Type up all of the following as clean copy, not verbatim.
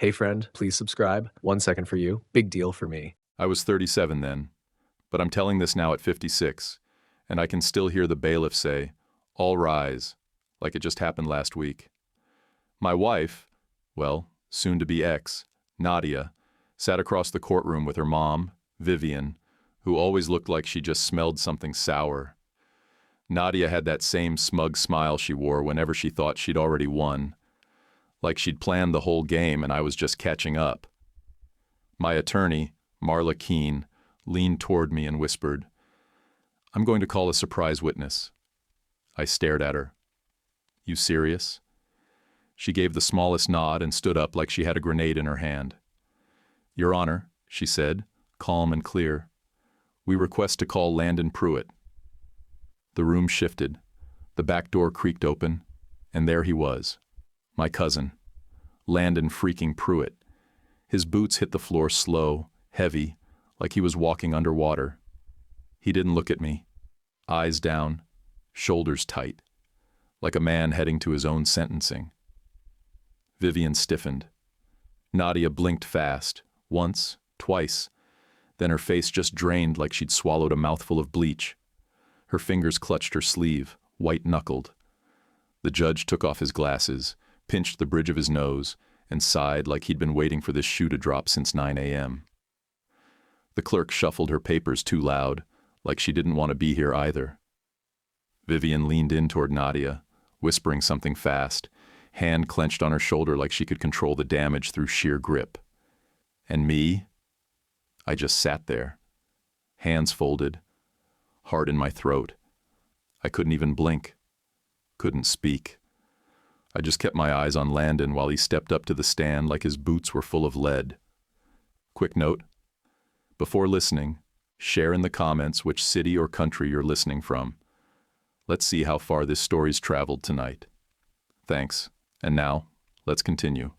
Hey friend, please subscribe. 1 second for you. Big deal for me. I was 37 then, but I'm telling this now at 56, and I can still hear the bailiff say, "All rise," like it just happened last week. My wife, well, soon-to-be ex, Nadia, sat across the courtroom with her mom, Vivian, who always looked like she just smelled something sour. Nadia had that same smug smile she wore whenever she thought she'd already won, like she'd planned the whole game and I was just catching up. My attorney, Marla Keene, leaned toward me and whispered, "I'm going to call a surprise witness." I stared at her. "You serious?" She gave the smallest nod and stood up like she had a grenade in her hand. "Your Honor," she said, calm and clear, "we request to call Landon Pruitt." The room shifted, the back door creaked open, and there he was, my cousin, Landon freaking Pruitt. His boots hit the floor slow, heavy, like he was walking underwater. He didn't look at me, eyes down, shoulders tight, like a man heading to his own sentencing. Vivian stiffened. Nadia blinked fast, once, twice, then her face just drained like she'd swallowed a mouthful of bleach. Her fingers clutched her sleeve, white-knuckled. The judge took off his glasses, pinched the bridge of his nose, and sighed like he'd been waiting for this shoe to drop since 9 a.m. The clerk shuffled her papers too loud, like she didn't want to be here either. Vivian leaned in toward Nadia, whispering something fast, hand clenched on her shoulder like she could control the damage through sheer grip. And me? I just sat there, hands folded, heart in my throat. I couldn't even blink, couldn't speak. I just kept my eyes on Landon while he stepped up to the stand like his boots were full of lead. Quick note: before listening, share in the comments which city or country you're listening from. Let's see how far this story's traveled tonight. Thanks. And now, let's continue.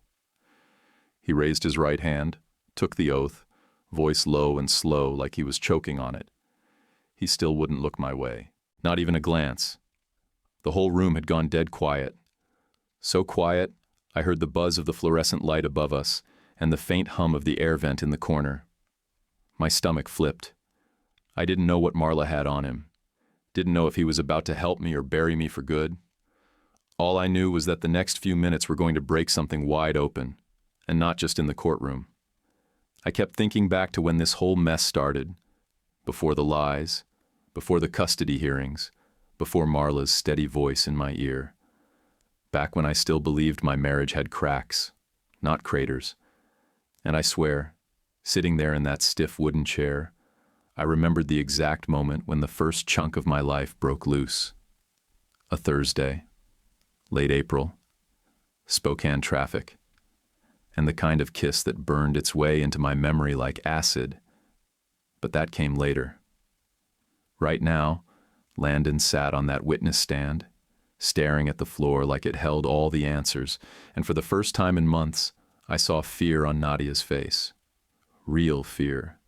He raised his right hand, took the oath, voice low and slow like he was choking on it. He still wouldn't look my way. Not even a glance. The whole room had gone dead quiet. So quiet, I heard the buzz of the fluorescent light above us and the faint hum of the air vent in the corner. My stomach flipped. I didn't know what Marla had on him. Didn't know if he was about to help me or bury me for good. All I knew was that the next few minutes were going to break something wide open, and not just in the courtroom. I kept thinking back to when this whole mess started, before the lies, before the custody hearings, before Marla's steady voice in my ear. Back when I still believed my marriage had cracks, not craters. And I swear, sitting there in that stiff wooden chair, I remembered the exact moment when the first chunk of my life broke loose. A Thursday, late April, Spokane traffic, and the kind of kiss that burned its way into my memory like acid. But that came later. Right now, Landon sat on that witness stand, staring at the floor like it held all the answers, and for the first time in months, I saw fear on Nadia's face. Real fear,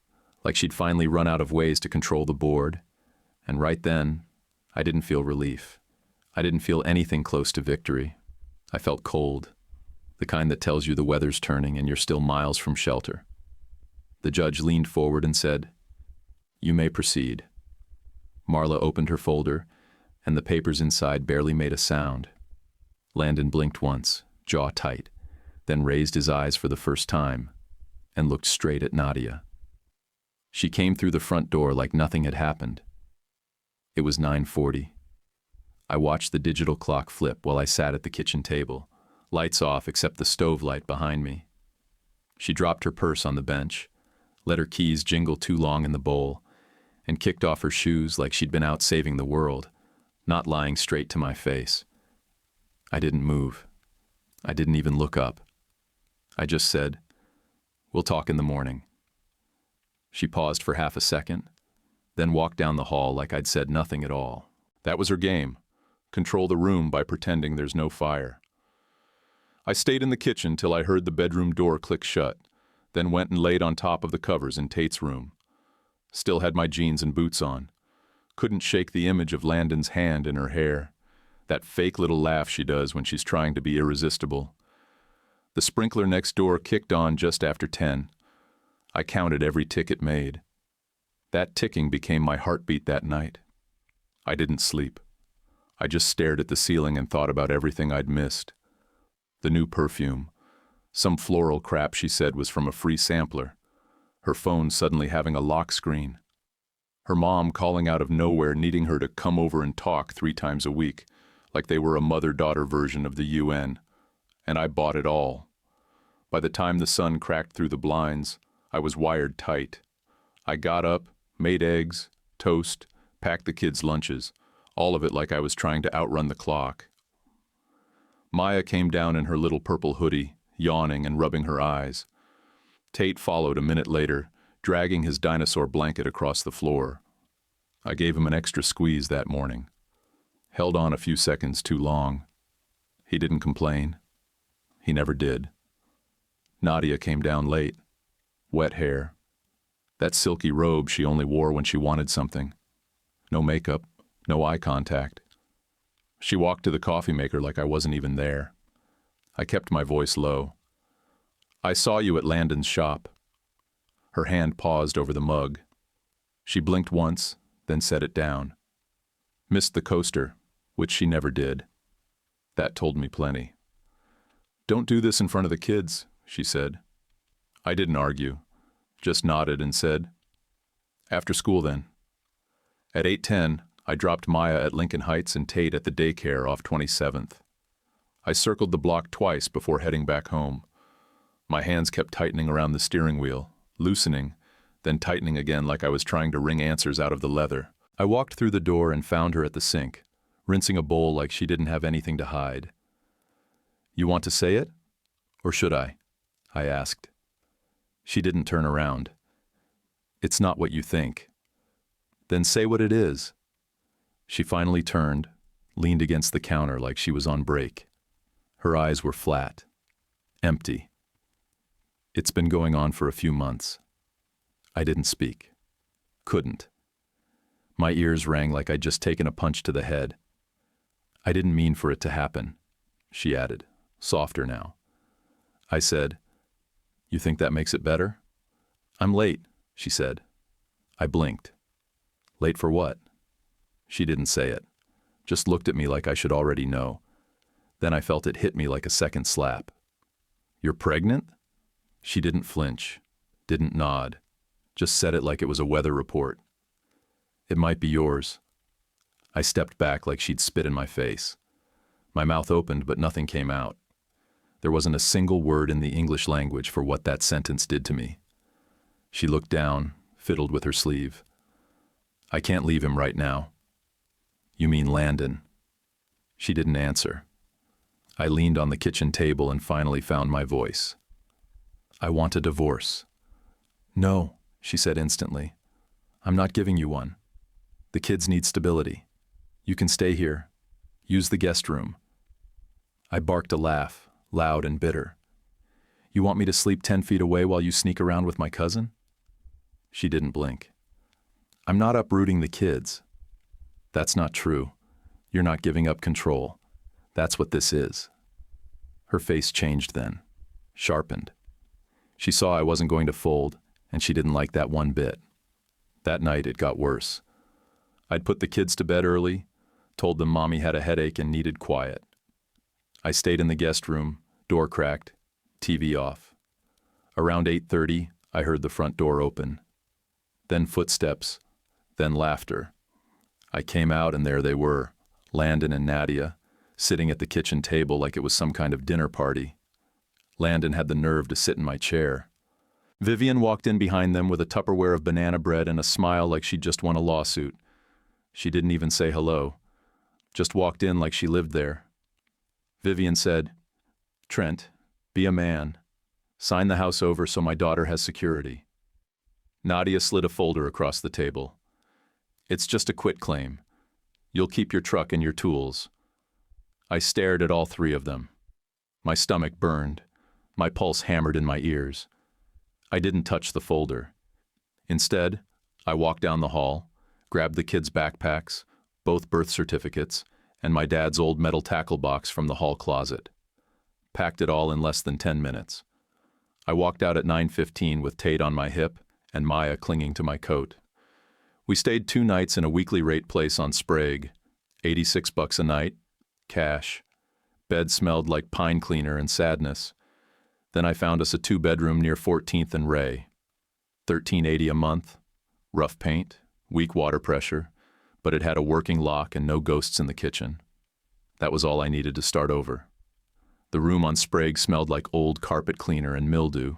like she'd finally run out of ways to control the board. And right then, I didn't feel relief. I didn't feel anything close to victory. I felt cold, the kind that tells you the weather's turning and you're still miles from shelter. The judge leaned forward and said, "You may proceed." Marla opened her folder, and the papers inside barely made a sound. Landon blinked once, jaw tight, then raised his eyes for the first time and looked straight at Nadia. She came through the front door like nothing had happened. It was 9:40. I watched the digital clock flip while I sat at the kitchen table, lights off except the stove light behind me. She dropped her purse on the bench, let her keys jingle too long in the bowl, and kicked off her shoes like she'd been out saving the world, not lying straight to my face. I didn't move. I didn't even look up. I just said, "We'll talk in the morning." She paused for half a second, then walked down the hall like I'd said nothing at all. That was her game. Control the room by pretending there's no fire. I stayed in the kitchen till I heard the bedroom door click shut, then went and laid on top of the covers in Tate's room. Still had my jeans and boots on. Couldn't shake the image of Landon's hand in her hair, that fake little laugh she does when she's trying to be irresistible. The sprinkler next door kicked on just after 10. I counted every tick it made. That ticking became my heartbeat that night. I didn't sleep. I just stared at the ceiling and thought about everything I'd missed. The new perfume. Some floral crap she said was from a free sampler. Her phone suddenly having a lock screen. Her mom calling out of nowhere needing her to come over and talk 3 times a week, like they were a mother-daughter version of the UN. And I bought it all. By the time the sun cracked through the blinds, I was wired tight. I got up, made eggs, toast, packed the kids' lunches, all of it like I was trying to outrun the clock. Maya came down in her little purple hoodie, yawning and rubbing her eyes. Tate followed a minute later, dragging his dinosaur blanket across the floor. I gave him an extra squeeze that morning. Held on a few seconds too long. He didn't complain. He never did. Nadia came down late. Wet hair. That silky robe she only wore when she wanted something. No makeup, no eye contact. She walked to the coffee maker like I wasn't even there. I kept my voice low. I saw you at Landon's shop. Her hand paused over the mug. She blinked once, then set it down. Missed the coaster, which she never did. That told me plenty. Don't do this in front of the kids, she said. I didn't argue, just nodded and said, after school then. At 8:10, I dropped Maya at Lincoln Heights and Tate at the daycare off 27th. I circled the block twice before heading back home. My hands kept tightening around the steering wheel, loosening, then tightening again like I was trying to wring answers out of the leather. I walked through the door and found her at the sink, rinsing a bowl like she didn't have anything to hide. You want to say it? Or should I asked. She didn't turn around. It's not what you think. Then say what it is. She finally turned, leaned against the counter like she was on break. Her eyes were flat, empty. It's been going on for a few months. I didn't speak. Couldn't. My ears rang like I'd just taken a punch to the head. I didn't mean for it to happen, she added, softer now. I said, you think that makes it better? I'm late, she said. I blinked. Late for what? She didn't say it, just looked at me like I should already know. Then I felt it hit me like a second slap. You're pregnant? She didn't flinch, didn't nod, just said it like it was a weather report. It might be yours. I stepped back like she'd spit in my face. My mouth opened, but nothing came out. There wasn't a single word in the English language for what that sentence did to me. She looked down, fiddled with her sleeve. I can't leave him right now. You mean Landon? She didn't answer. I leaned on the kitchen table and finally found my voice. I want a divorce. No, she said instantly. I'm not giving you one. The kids need stability. You can stay here. Use the guest room. I barked a laugh, loud and bitter. You want me to sleep 10 feet away while you sneak around with my cousin? She didn't blink. I'm not uprooting the kids. That's not true. You're not giving up control. That's what this is. Her face changed then, sharpened. She saw I wasn't going to fold, and she didn't like that one bit. That night it got worse. I'd put the kids to bed early, told them Mommy had a headache and needed quiet. I stayed in the guest room, door cracked, TV off. Around 8:30, I heard the front door open. Then footsteps, then laughter. I came out and there they were, Landon and Nadia, sitting at the kitchen table like it was some kind of dinner party. Landon had the nerve to sit in my chair. Vivian walked in behind them with a Tupperware of banana bread and a smile like she'd just won a lawsuit. She didn't even say hello, just walked in like she lived there. Vivian said, Trent, be a man. Sign the house over so my daughter has security. Nadia slid a folder across the table. It's just a quitclaim. You'll keep your truck and your tools. I stared at all 3 of them. My stomach burned. My pulse hammered in my ears. I didn't touch the folder. Instead, I walked down the hall, grabbed the kids' backpacks, both birth certificates, and my dad's old metal tackle box from the hall closet. Packed it all in less than 10 minutes. I walked out at 9:15 with Tate on my hip and Maya clinging to my coat. We stayed 2 nights in a weekly rate place on Sprague, $86 a night, cash. Bed smelled like pine cleaner and sadness. Then I found us a 2-bedroom near 14th and Ray. $13.80 a month, rough paint, weak water pressure, but it had a working lock and no ghosts in the kitchen. That was all I needed to start over. The room on Sprague smelled like old carpet cleaner and mildew,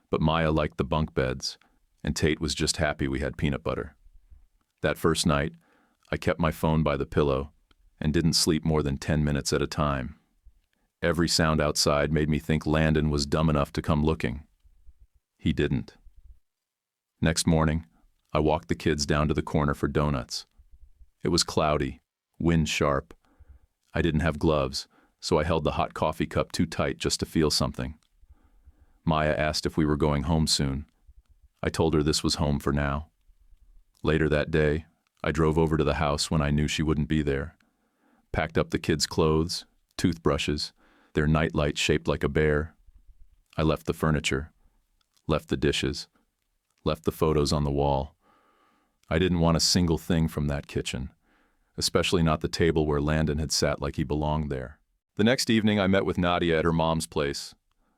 but Maya liked the bunk beds, and Tate was just happy we had peanut butter. That first night, I kept my phone by the pillow and didn't sleep more than 10 minutes at a time. Every sound outside made me think Landon was dumb enough to come looking. He didn't. Next morning, I walked the kids down to the corner for donuts. It was cloudy, wind sharp. I didn't have gloves, so I held the hot coffee cup too tight just to feel something. Maya asked if we were going home soon. I told her this was home for now. Later that day, I drove over to the house when I knew she wouldn't be there. Packed up the kids' clothes, toothbrushes, their nightlight shaped like a bear. I left the furniture, left the dishes, left the photos on the wall. I didn't want a single thing from that kitchen, especially not the table where Landon had sat like he belonged there. The next evening I met with Nadia at her mom's place.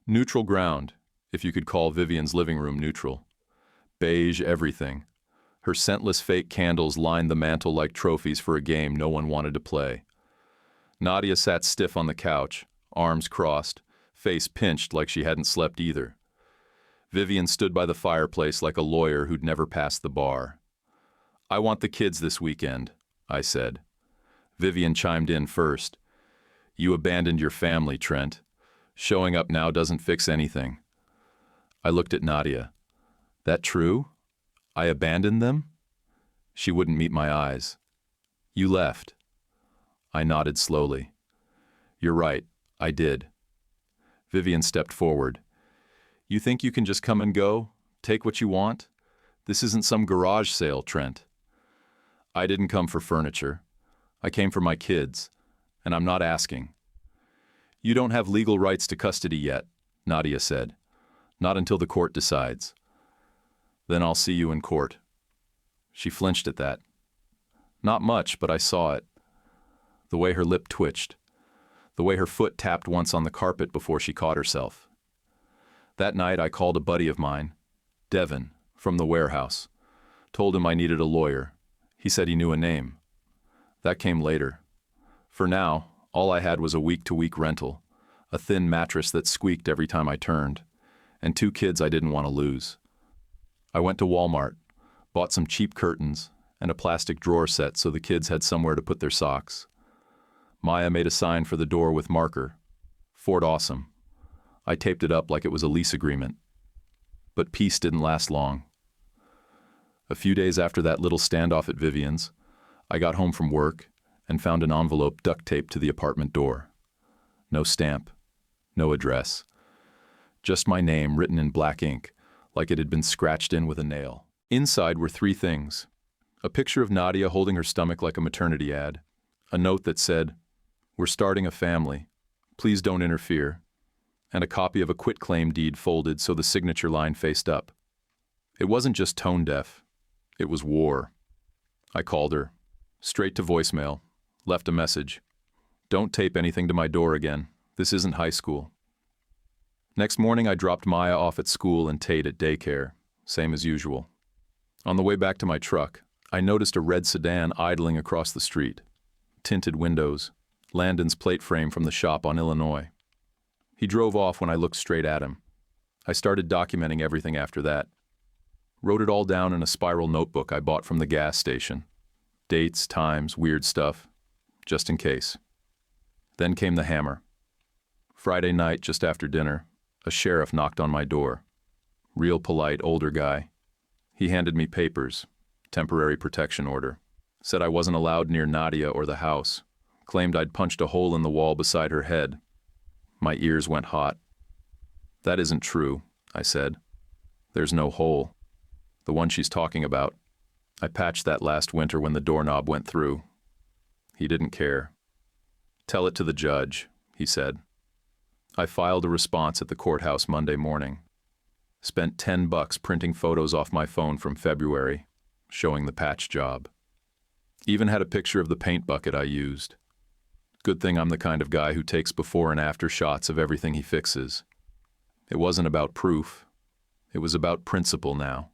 Neutral ground, if you could call Vivian's living room neutral. Beige everything. Her scentless fake candles lined the mantel like trophies for a game no one wanted to play. Nadia sat stiff on the couch, arms crossed, face pinched like she hadn't slept either. Vivian stood by the fireplace like a lawyer who'd never passed the bar. "I want the kids this weekend," I said. Vivian chimed in first. "You abandoned your family, Trent. Showing up now doesn't fix anything." I looked at Nadia. "That true? I abandoned them?" She wouldn't meet my eyes. "You left." I nodded slowly. "You're right, I did." Vivian stepped forward. "You think you can just come and go? Take what you want? This isn't some garage sale, Trent." "I didn't come for furniture. I came for my kids, and I'm not asking." "You don't have legal rights to custody yet," Nadia said. "Not until the court decides." "Then I'll see you in court." She flinched at that. Not much, but I saw it. The way her lip twitched. The way her foot tapped once on the carpet before she caught herself. That night I called a buddy of mine, Devin, from the warehouse. Told him I needed a lawyer. He said he knew a name. That came later. For now, all I had was a week-to-week rental, a thin mattress that squeaked every time I turned, and 2 kids I didn't want to lose. I went to Walmart, bought some cheap curtains, and a plastic drawer set so the kids had somewhere to put their socks. Maya made a sign for the door with marker. Fort Awesome. I taped it up like it was a lease agreement. But peace didn't last long. A few days after that little standoff at Vivian's, I got home from work and found an envelope duct taped to the apartment door. No stamp, no address. Just my name written in black ink, like it had been scratched in with a nail. Inside were 3 things. A picture of Nadia holding her stomach like a maternity ad. A note that said, "We're starting a family. Please don't interfere." And a copy of a quitclaim deed folded so the signature line faced up. It wasn't just tone deaf. It was war. I called her. Straight to voicemail. Left a message. "Don't tape anything to my door again. This isn't high school." Next morning I dropped Maya off at school and Tate at daycare. Same as usual. On the way back to my truck, I noticed a red sedan idling across the street. Tinted windows. Landon's plate frame from the shop on Illinois. He drove off when I looked straight at him. I started documenting everything after that. Wrote it all down in a spiral notebook I bought from the gas station. Dates, times, weird stuff. Just in case. Then came the hammer. Friday night, just after dinner, a sheriff knocked on my door. Real polite, older guy. He handed me papers, temporary protection order. Said I wasn't allowed near Nadia or the house. Claimed I'd punched a hole in the wall beside her head. My ears went hot. "That isn't true," I said. "There's no hole. The one she's talking about. I patched that last winter when the doorknob went through." He didn't care. "Tell it to the judge," he said. I filed a response at the courthouse Monday morning. Spent $10 printing photos off my phone from February, showing the patch job. Even had a picture of the paint bucket I used. Good thing I'm the kind of guy who takes before and after shots of everything he fixes. It wasn't about proof. It was about principle now.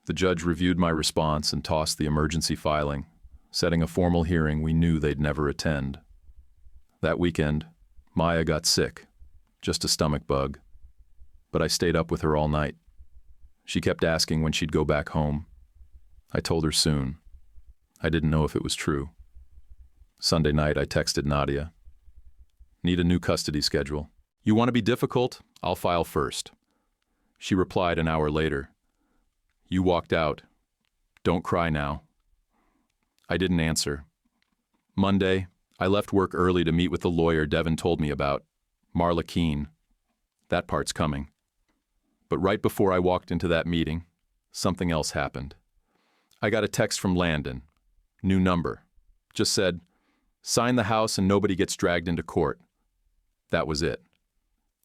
The judge reviewed my response and tossed the emergency filing, setting a formal hearing we knew they'd never attend. That weekend, Maya got sick, just a stomach bug. But I stayed up with her all night. She kept asking when she'd go back home. I told her soon. I didn't know if it was true. Sunday night, I texted Nadia. Need a new custody schedule. You want to be difficult? I'll file first. She replied an hour later. You walked out. Don't cry now. I didn't answer. Monday, I left work early to meet with the lawyer Devin told me about, Marla Keene. That part's coming. But right before I walked into that meeting, something else happened. I got a text from Landon. New number. Just said, sign the house and nobody gets dragged into court. That was it.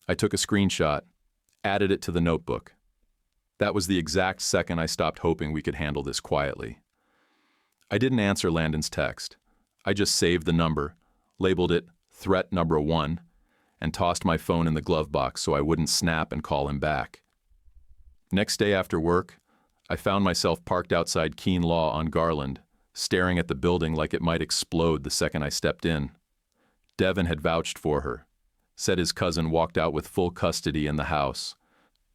I took a screenshot, added it to the notebook. That was the exact second I stopped hoping we could handle this quietly. I didn't answer Landon's text. I just saved the number, labeled it threat number 1, and tossed my phone in the glove box so I wouldn't snap and call him back. Next day after work, I found myself parked outside Keene Law on Garland, staring at the building like it might explode the second I stepped in. Devin had vouched for her, said his cousin walked out with full custody in the house.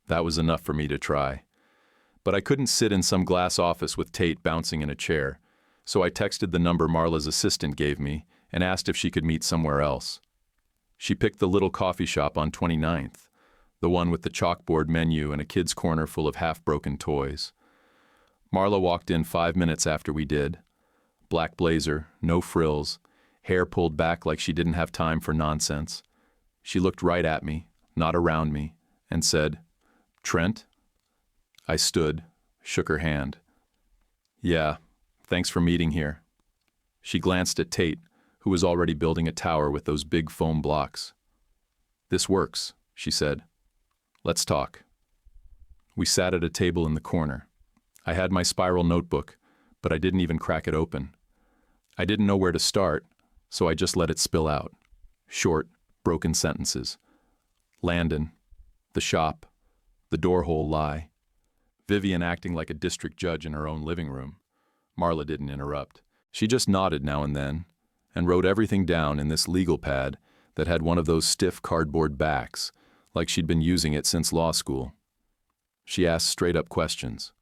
That was enough for me to try. But I couldn't sit in some glass office with Tate bouncing in a chair, so I texted the number Marla's assistant gave me and asked if she could meet somewhere else. She picked the little coffee shop on 29th, the one with the chalkboard menu and a kid's corner full of half-broken toys. Marla walked in 5 minutes after we did. Black blazer, no frills, hair pulled back like she didn't have time for nonsense. She looked right at me, not around me, and said, "Trent?" I stood, shook her hand. "Yeah, thanks for meeting here." She glanced at Tate, who was already building a tower with those big foam blocks. "This works," she said. "Let's talk." We sat at a table in the corner. I had my spiral notebook, but I didn't even crack it open. I didn't know where to start, so I just let it spill out. Short, broken sentences. Landon, the shop, the door hole lie. Vivian acting like a district judge in her own living room. Marla didn't interrupt. She just nodded now and then, and wrote everything down in this legal pad that had one of those stiff cardboard backs, like she'd been using it since law school. She asked straight-up questions.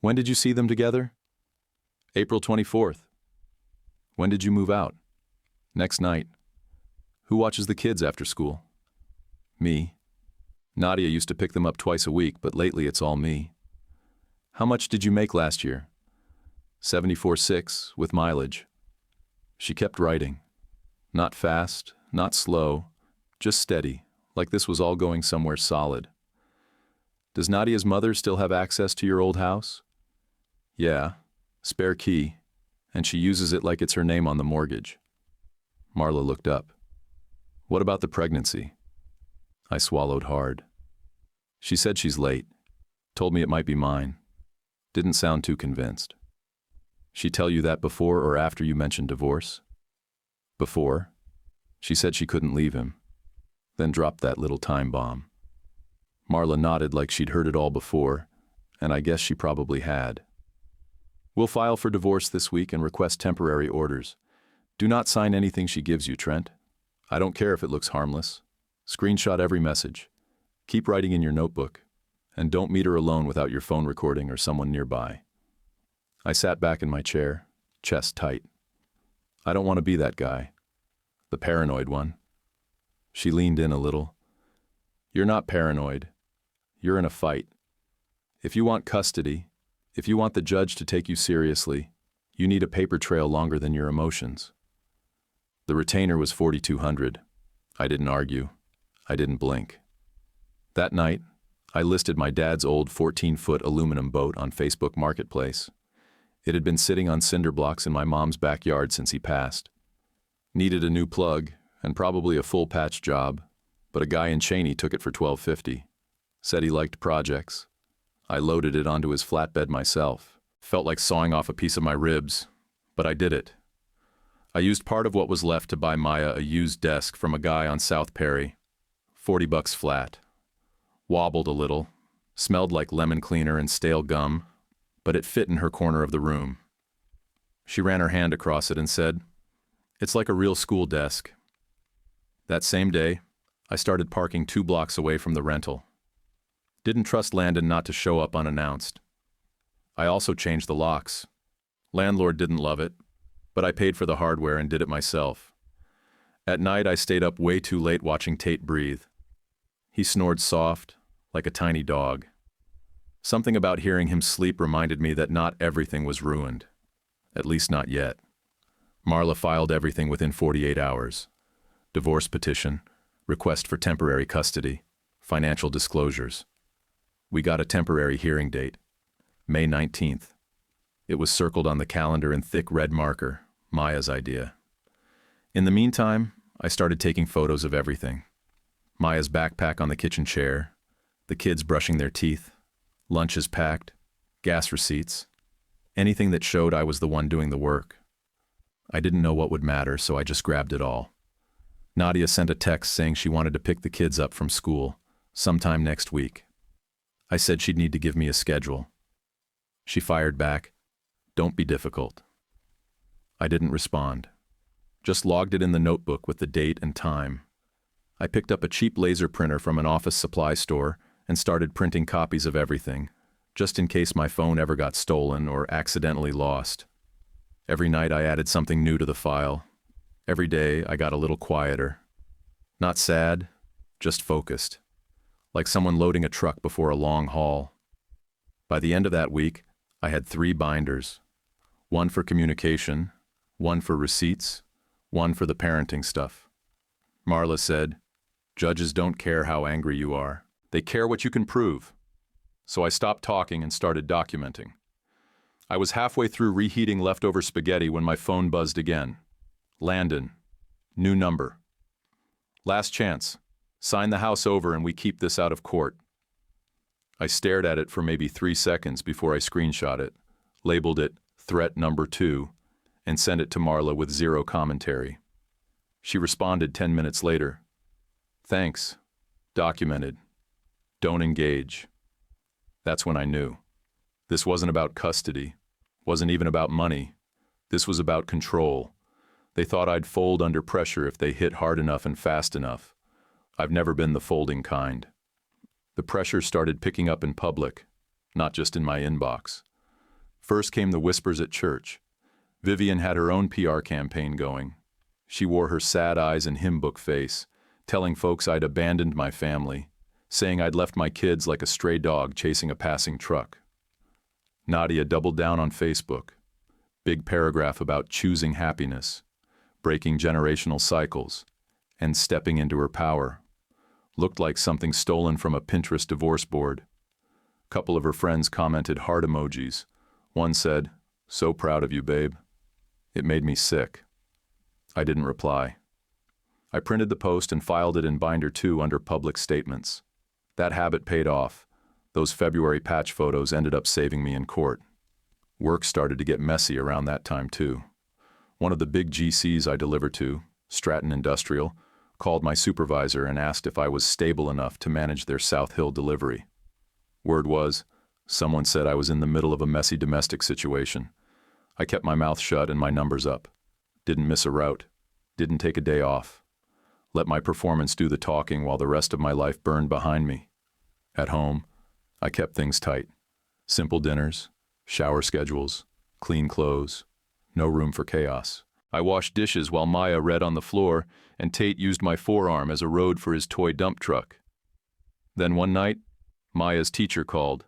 "When did you see them together?" "April 24th. "When did you move out?" "Next night." "Who watches the kids after school?" "Me. Nadia used to pick them up twice a week, but lately it's all me." "How much did you make last year?" 74.6 with mileage." She kept writing. Not fast, not slow, just steady, like this was all going somewhere solid. "Does Nadia's mother still have access to your old house?" "Yeah, spare key, and she uses it like it's her name on the mortgage." Marla looked up. "What about the pregnancy?" I swallowed hard. She said she's late. Told me it might be mine. Didn't sound too convinced. "She tell you that before or after you mentioned divorce?" "Before. She said she couldn't leave him. Then dropped that little time bomb." Marla nodded like she'd heard it all before, and I guess she probably had. "We'll file for divorce this week and request temporary orders. Do not sign anything she gives you, Trent. I don't care if it looks harmless. Screenshot every message. Keep writing in your notebook. And don't meet her alone without your phone recording or someone nearby." I sat back in my chair, chest tight. I don't want to be that guy. The paranoid one. She leaned in a little. "You're not paranoid. You're in a fight. If you want custody, if you want the judge to take you seriously, you need a paper trail longer than your emotions." The retainer was $4,200. I didn't argue. I didn't blink. That night, I listed my dad's old 14-foot aluminum boat on Facebook Marketplace. It had been sitting on cinder blocks in my mom's backyard since he passed. Needed a new plug, and probably a full patch job, but a guy in Cheney took it for $12.50. Said he liked projects. I loaded it onto his flatbed myself. Felt like sawing off a piece of my ribs, but I did it. I used part of what was left to buy Maya a used desk from a guy on South Perry. $40 flat. Wobbled a little, smelled like lemon cleaner and stale gum, but it fit in her corner of the room. She ran her hand across it and said, "It's like a real school desk." That same day, I started parking 2 blocks away from the rental. Didn't trust Landon not to show up unannounced. I also changed the locks. Landlord didn't love it, but I paid for the hardware and did it myself. At night, I stayed up way too late watching Tate breathe. He snored soft, like a tiny dog. Something about hearing him sleep reminded me that not everything was ruined. At least not yet. Marla filed everything within 48 hours. Divorce petition, request for temporary custody, financial disclosures. We got a temporary hearing date, May 19th. It was circled on the calendar in thick red marker, Maya's idea. In the meantime, I started taking photos of everything. Maya's backpack on the kitchen chair, the kids brushing their teeth, lunches packed, gas receipts, anything that showed I was the one doing the work. I didn't know what would matter, so I just grabbed it all. Nadia sent a text saying she wanted to pick the kids up from school, sometime next week. I said she'd need to give me a schedule. She fired back, "Don't be difficult." I didn't respond. Just logged it in the notebook with the date and time. I picked up a cheap laser printer from an office supply store and started printing copies of everything, just in case my phone ever got stolen or accidentally lost. Every night I added something new to the file. Every day I got a little quieter. Not sad, just focused. Like someone loading a truck before a long haul. By the end of that week, I had 3 binders. One for communication, one for receipts, one for the parenting stuff. Marla said, "Judges don't care how angry you are. They care what you can prove." So I stopped talking and started documenting. I was halfway through reheating leftover spaghetti when my phone buzzed again. Landon. New number. "Last chance. Sign the house over and we keep this out of court." I stared at it for maybe 3 seconds before I screenshot it, labeled it threat number 2, and sent it to Marla with 0 commentary. She responded 10 minutes later. "Thanks. Documented. Don't engage." That's when I knew. This wasn't about custody, wasn't even about money. This was about control. They thought I'd fold under pressure if they hit hard enough and fast enough. I've never been the folding kind. The pressure started picking up in public, not just in my inbox. First came the whispers at church. Vivian had her own PR campaign going. She wore her sad eyes and hymn book face, telling folks I'd abandoned my family, saying I'd left my kids like a stray dog chasing a passing truck. Nadia doubled down on Facebook. Big paragraph about choosing happiness, breaking generational cycles, and stepping into her power. Looked like something stolen from a Pinterest divorce board. Couple of her friends commented heart emojis. One said, "So proud of you, babe." It made me sick. I didn't reply. I printed the post and filed it in binder 2 under public statements. That habit paid off. Those February patch photos ended up saving me in court. Work started to get messy around that time too. One of the big GCs I delivered to, Stratton Industrial, called my supervisor and asked if I was stable enough to manage their South Hill delivery. Word was, someone said I was in the middle of a messy domestic situation. I kept my mouth shut and my numbers up. Didn't miss a route. Didn't take a day off. Let my performance do the talking while the rest of my life burned behind me. At home, I kept things tight. Simple dinners, shower schedules, clean clothes, no room for chaos. I washed dishes while Maya read on the floor, and Tate used my forearm as a road for his toy dump truck. Then one night, Maya's teacher called.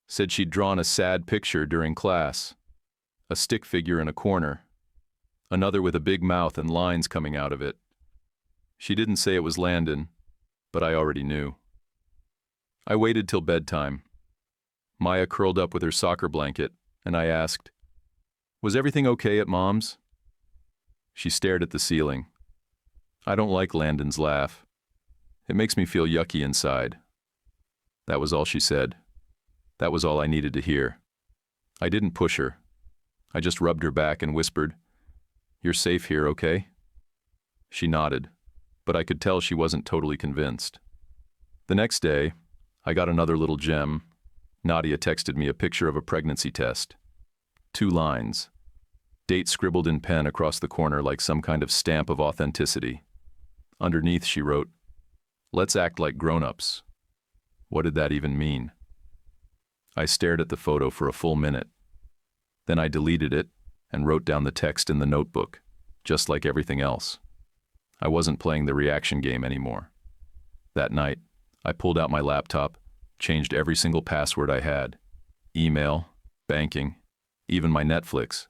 Said she'd drawn a sad picture during class. A stick figure in a corner. Another with a big mouth and lines coming out of it. She didn't say it was Landon, but I already knew. I waited till bedtime. Maya curled up with her soccer blanket, and I asked, "Was everything okay at Mom's?" She stared at the ceiling. I don't like Landon's laugh. It makes me feel yucky inside. That was all she said. That was all I needed to hear. I didn't push her. I just rubbed her back and whispered, "You're safe here, okay?" She nodded, but I could tell she wasn't totally convinced. The next day, I got another little gem. Nadia texted me a picture of a pregnancy test. 2 lines. Date scribbled in pen across the corner like some kind of stamp of authenticity. Underneath she wrote, "Let's act like grown-ups." What did that even mean? I stared at the photo for a full minute. Then I deleted it and wrote down the text in the notebook, just like everything else. I wasn't playing the reaction game anymore. That night, I pulled out my laptop, changed every single password I had, email, banking, even my Netflix.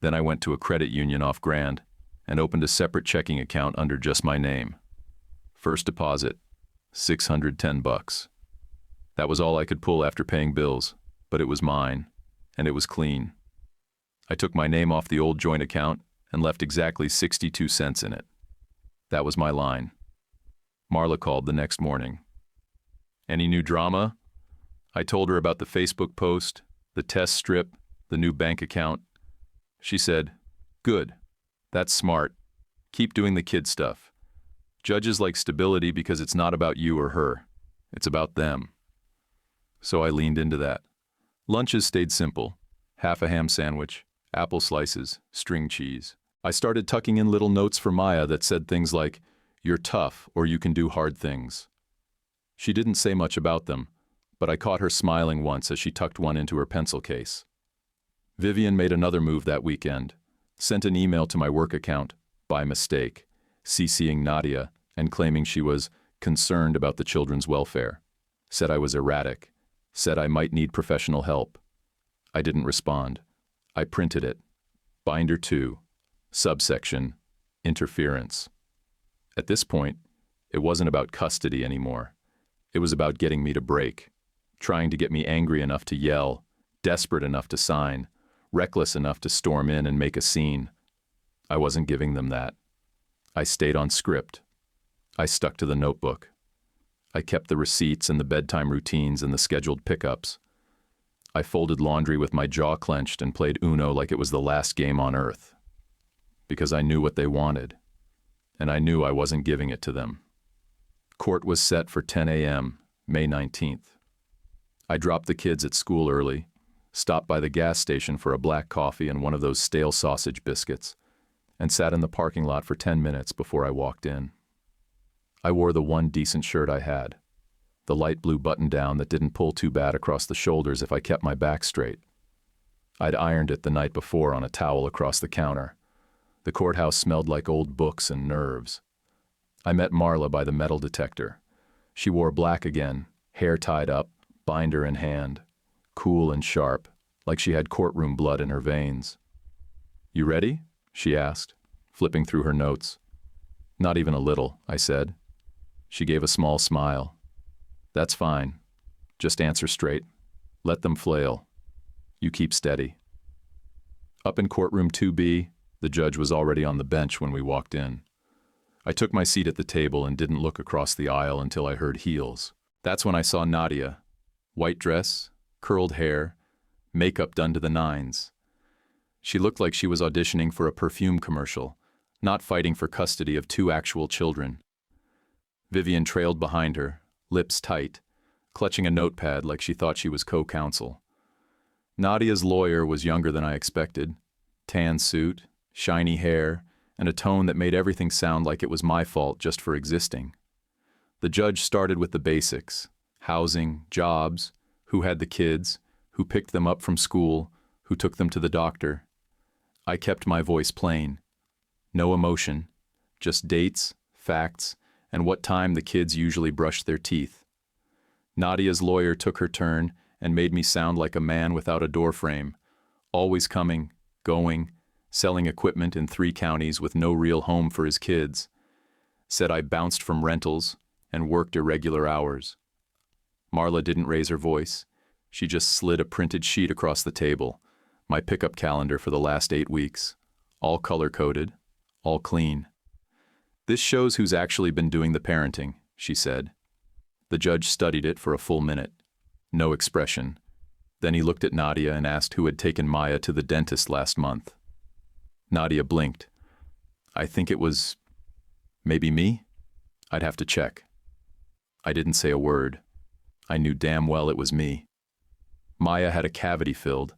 Then I went to a credit union off Grand and opened a separate checking account under just my name. First deposit, $610. That was all I could pull after paying bills, but it was mine, and it was clean. I took my name off the old joint account and left exactly 62 cents in it. That was my line. Marla called the next morning. "Any new drama?" I told her about the Facebook post, the test strip, the new bank account. She said, "Good. That's smart. Keep doing the kid stuff. Judges like stability because it's not about you or her. It's about them." So I leaned into that. Lunches stayed simple. Half a ham sandwich, apple slices, string cheese. I started tucking in little notes for Maya that said things like, "You're tough or you can do hard things." She didn't say much about them, but I caught her smiling once as she tucked one into her pencil case. Vivian made another move that weekend, sent an email to my work account, by mistake, CCing Nadia and claiming she was concerned about the children's welfare, said I was erratic, said I might need professional help. I didn't respond. I printed it. Binder 2, subsection, interference. At this point, it wasn't about custody anymore. It was about getting me to break, trying to get me angry enough to yell, desperate enough to sign, reckless enough to storm in and make a scene. I wasn't giving them that. I stayed on script. I stuck to the notebook. I kept the receipts and the bedtime routines and the scheduled pickups. I folded laundry with my jaw clenched and played Uno like it was the last game on earth. Because I knew what they wanted, and I knew I wasn't giving it to them. Court was set for 10 a.m., May 19th. I dropped the kids at school early, stopped by the gas station for a black coffee and one of those stale sausage biscuits, and sat in the parking lot for 10 minutes before I walked in. I wore the one decent shirt I had, the light blue button-down that didn't pull too bad across the shoulders if I kept my back straight. I'd ironed it the night before on a towel across the counter. The courthouse smelled like old books and nerves. I met Marla by the metal detector. She wore black again, hair tied up, binder in hand, cool and sharp, like she had courtroom blood in her veins. "You ready?" she asked, flipping through her notes. "Not even a little," I said. She gave a small smile. "That's fine. Just answer straight. Let them flail. You keep steady." Up in courtroom 2B, the judge was already on the bench when we walked in. I took my seat at the table and didn't look across the aisle until I heard heels. That's when I saw Nadia. White dress, curled hair, makeup done to the nines. She looked like she was auditioning for a perfume commercial, not fighting for custody of 2 actual children. Vivian trailed behind her, lips tight, clutching a notepad like she thought she was co-counsel. Nadia's lawyer was younger than I expected. Tan suit, shiny hair, and a tone that made everything sound like it was my fault just for existing. The judge started with the basics: housing, jobs, who had the kids, who picked them up from school, who took them to the doctor. I kept my voice plain. No emotion, just dates, facts, and what time the kids usually brushed their teeth. Nadia's lawyer took her turn and made me sound like a man without a doorframe, always coming, going, selling equipment in 3 counties with no real home for his kids. Said I bounced from rentals and worked irregular hours. Marla didn't raise her voice. She just slid a printed sheet across the table, my pickup calendar for the last 8 weeks, all color-coded, all clean. "This shows who's actually been doing the parenting," she said. The judge studied it for a full minute. No expression. Then he looked at Nadia and asked who had taken Maya to the dentist last month. Nadia blinked. "I think it was... maybe me? I'd have to check." I didn't say a word. I knew damn well it was me. Maya had a cavity filled,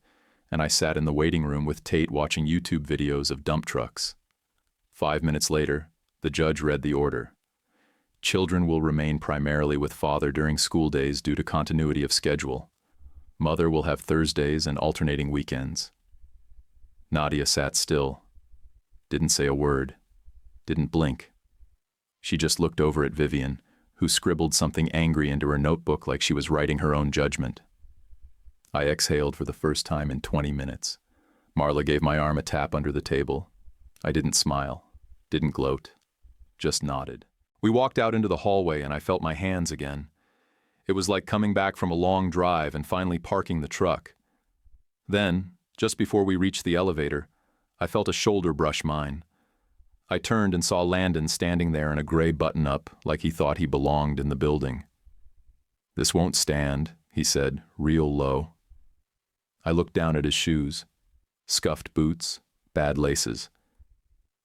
and I sat in the waiting room with Tate watching YouTube videos of dump trucks. 5 minutes later, the judge read the order. Children will remain primarily with father during school days due to continuity of schedule. Mother will have Thursdays and alternating weekends. Nadia sat still. Didn't say a word. Didn't blink. She just looked over at Vivian, who scribbled something angry into her notebook like she was writing her own judgment. I exhaled for the first time in 20 minutes. Marla gave my arm a tap under the table. I didn't smile, didn't gloat, just nodded. We walked out into the hallway and I felt my hands again. It was like coming back from a long drive and finally parking the truck. Then, just before we reached the elevator, I felt a shoulder brush mine. I turned and saw Landon standing there in a gray button-up like he thought he belonged in the building. "This won't stand," he said, real low. I looked down at his shoes. Scuffed boots, bad laces.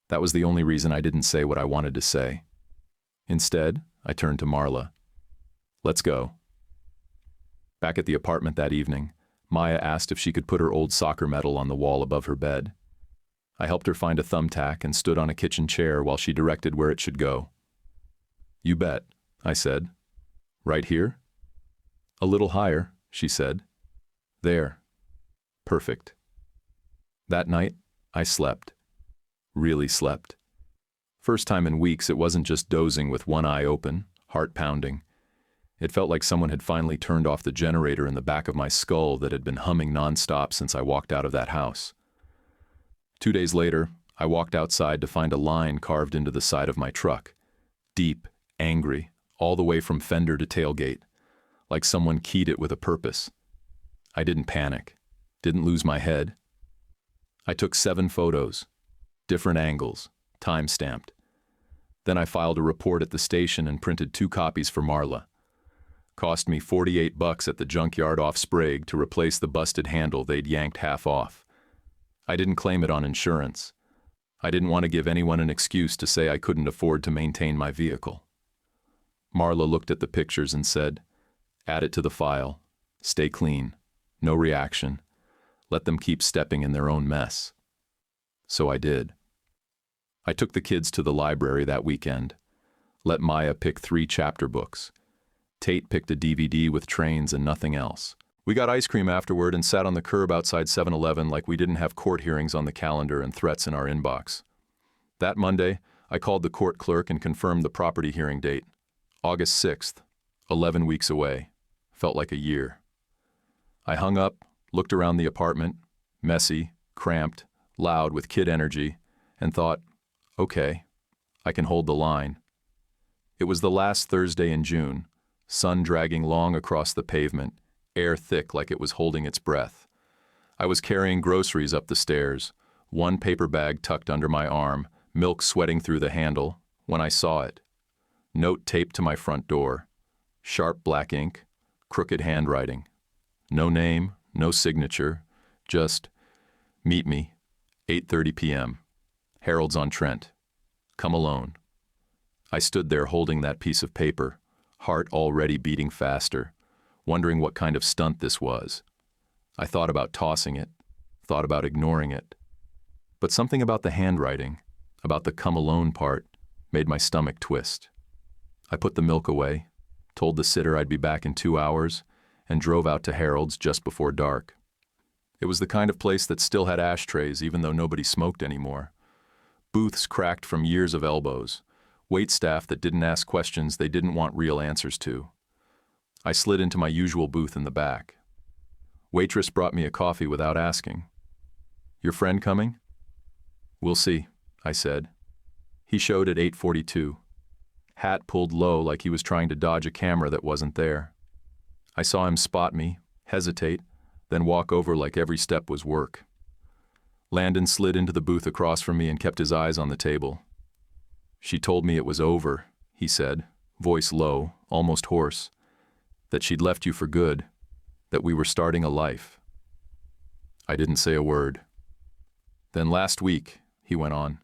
That was the only reason I didn't say what I wanted to say. Instead, I turned to Marla. "Let's go." Back at the apartment that evening, Maya asked if she could put her old soccer medal on the wall above her bed. I helped her find a thumbtack and stood on a kitchen chair while she directed where it should go. "You bet," I said. "Right here?" "A little higher," she said. "There. Perfect." That night, I slept. Really slept. First time in weeks it wasn't just dozing with one eye open, heart pounding. It felt like someone had finally turned off the generator in the back of my skull that had been humming nonstop since I walked out of that house. 2 days later, I walked outside to find a line carved into the side of my truck. Deep, angry, all the way from fender to tailgate, like someone keyed it with a purpose. I didn't panic, didn't lose my head. I took 7 photos, different angles, time-stamped. Then I filed a report at the station and printed 2 copies for Marla. Cost me $48 at the junkyard off Sprague to replace the busted handle they'd yanked half off. I didn't claim it on insurance. I didn't want to give anyone an excuse to say I couldn't afford to maintain my vehicle. Marla looked at the pictures and said, "Add it to the file. Stay clean. No reaction. Let them keep stepping in their own mess." So I did. I took the kids to the library that weekend. Let Maya pick 3 chapter books. Tate picked a DVD with trains and nothing else. We got ice cream afterward and sat on the curb outside 7-Eleven like we didn't have court hearings on the calendar and threats in our inbox. That Monday, I called the court clerk and confirmed the property hearing date. August 6th, 11 weeks away. Felt like a year. I hung up, looked around the apartment, messy, cramped, loud with kid energy, and thought, okay, I can hold the line. It was the last Thursday in June, sun dragging long across the pavement, air thick like it was holding its breath. I was carrying groceries up the stairs, one paper bag tucked under my arm, milk sweating through the handle, when I saw it. Note taped to my front door. Sharp black ink, crooked handwriting. No name, no signature, just, "Meet me, 8:30 p.m. Harold's on Trent. Come alone." I stood there holding that piece of paper, heart already beating faster, wondering what kind of stunt this was. I thought about tossing it, thought about ignoring it. But something about the handwriting, about the "come alone" part, made my stomach twist. I put the milk away, told the sitter I'd be back in 2 hours, and drove out to Harold's just before dark. It was the kind of place that still had ashtrays even though nobody smoked anymore. Booths cracked from years of elbows, waitstaff that didn't ask questions they didn't want real answers to. I slid into my usual booth in the back. Waitress brought me a coffee without asking. "Your friend coming?" "We'll see," I said. He showed at 8:42. Hat pulled low like he was trying to dodge a camera that wasn't there. I saw him spot me, hesitate, then walk over like every step was work. Landon slid into the booth across from me and kept his eyes on the table. She told me it was over, he said, voice low, almost hoarse, that she'd left you for good, that we were starting a life. I didn't say a word. Then last week, he went on,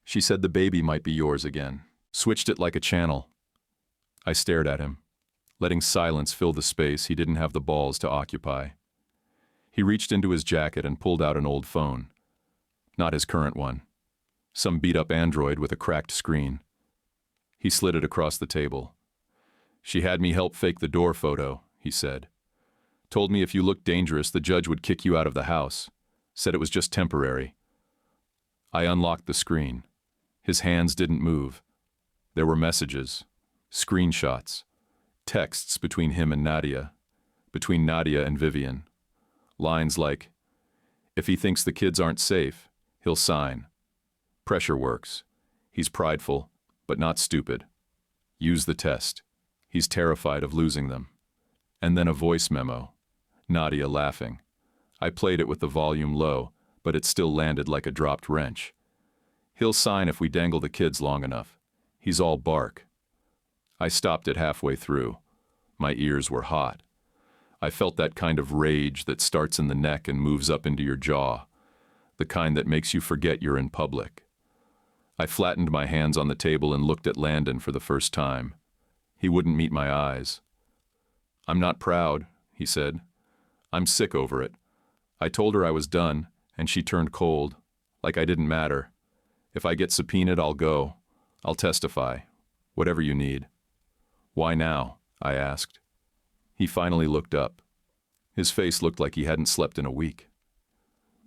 she said the baby might be yours again. Switched it like a channel. I stared at him, letting silence fill the space he didn't have the balls to occupy. He reached into his jacket and pulled out an old phone. Not his current one. Some beat-up Android with a cracked screen. He slid it across the table. She had me help fake the door photo, he said. Told me if you looked dangerous, the judge would kick you out of the house. Said it was just temporary. I unlocked the screen. His hands didn't move. There were messages, screenshots, texts between him and Nadia, between Nadia and Vivian. Lines like, if he thinks the kids aren't safe, he'll sign. Pressure works. He's prideful, but not stupid. Use the test. He's terrified of losing them. And then a voice memo. Nadia laughing. I played it with the volume low, but it still landed like a dropped wrench. He'll sign if we dangle the kids long enough. He's all bark. I stopped it halfway through. My ears were hot. I felt that kind of rage that starts in the neck and moves up into your jaw, the kind that makes you forget you're in public. I flattened my hands on the table and looked at Landon for the first time. He wouldn't meet my eyes. I'm not proud, he said. I'm sick over it. I told her I was done, and she turned cold, like I didn't matter. If I get subpoenaed, I'll go. I'll testify. Whatever you need. Why now? I asked. He finally looked up. His face looked like he hadn't slept in a week.